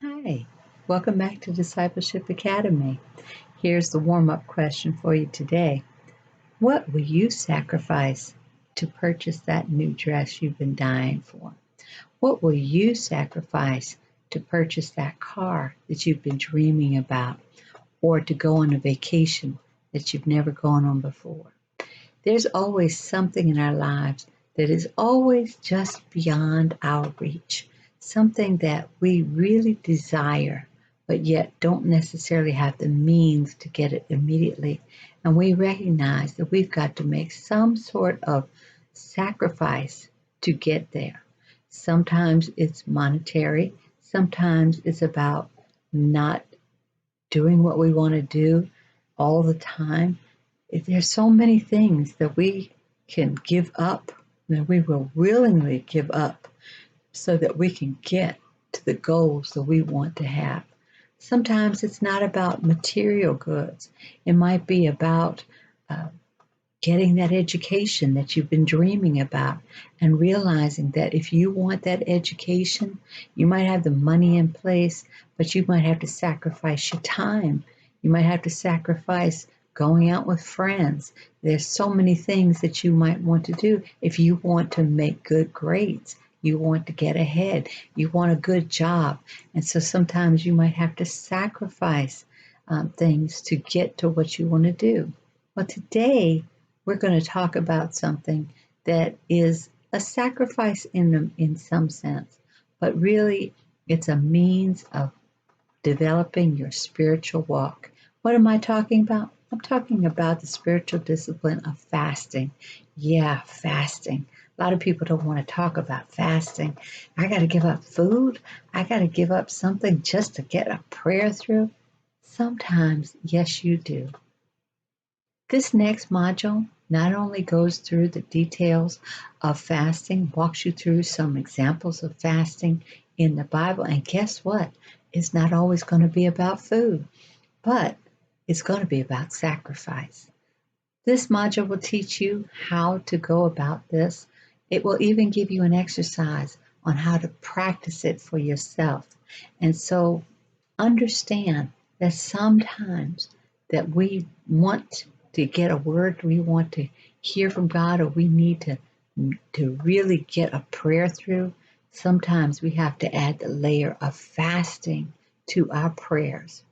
Hi, welcome back to Discipleship Academy. Here's the warm up question for you today. What will you sacrifice to purchase that new dress you've been dying for? What will you sacrifice to purchase that car that you've been dreaming about or to go on a vacation that you've never gone on before? There's always something in our lives that is always just beyond our reach, something that we really desire, but yet don't necessarily have the means to get it immediately. And we recognize that we've got to make some sort of sacrifice to get there. Sometimes it's monetary, sometimes it's about not doing what we want to do all the time. There's so many things that we can give up, that we will willingly give up so that we can get to the goals that we want to have. Sometimes it's not about material goods. It might be about uh, getting that education that you've been dreaming about and realizing that if you want that education, you might have the money in place, but you might have to sacrifice your time. You might have to sacrifice going out with friends. There's so many things that you might want to do if you want to make good grades. You want to get ahead. You want a good job. And so sometimes you might have to sacrifice things to get to what you want to do. Well, today we're going to talk about something that is a sacrifice in some sense, but really it's a means of developing your spiritual walk. What am I talking about? I'm talking about the spiritual discipline of fasting. Yeah, fasting. A lot of people don't want to talk about fasting. I got to give up food. I got to give up something just to get a prayer through. Sometimes, yes, you do. This next module not only goes through the details of fasting, walks you through some examples of fasting in the Bible, and guess what? It's not always going to be about food, but it's going to be about sacrifice. This module will teach you how to go about this. It will even give you an exercise on how to practice it for yourself. And so understand that sometimes that we want to get a word, we want to hear from God, or we need to really get a prayer through. Sometimes we have to add the layer of fasting to our prayers.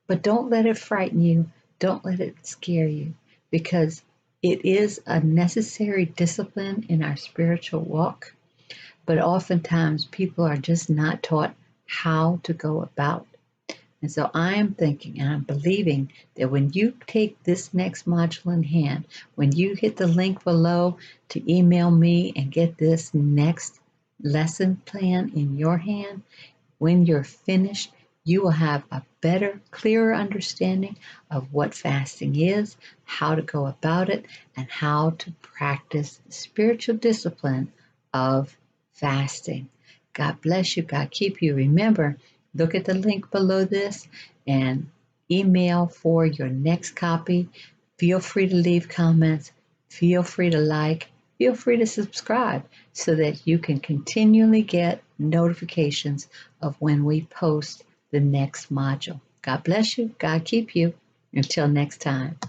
But don't let it frighten you. Don't let it scare you, because it is a necessary discipline in our spiritual walk. But oftentimes people are just not taught how to go about. And so I am thinking and I'm believing that when you take this next module in hand, when you hit the link below to email me and get this next lesson plan in your hand, when you're finished, you will have a better, clearer understanding of what fasting is, how to go about it, and how to practice the spiritual discipline of fasting. God bless you. God keep you. Remember, look at the link below this and email for your next copy. Feel free to leave comments. Feel free to like. Feel free to subscribe so that you can continually get notifications of when we post the next module. God bless you. God keep you. Until next time.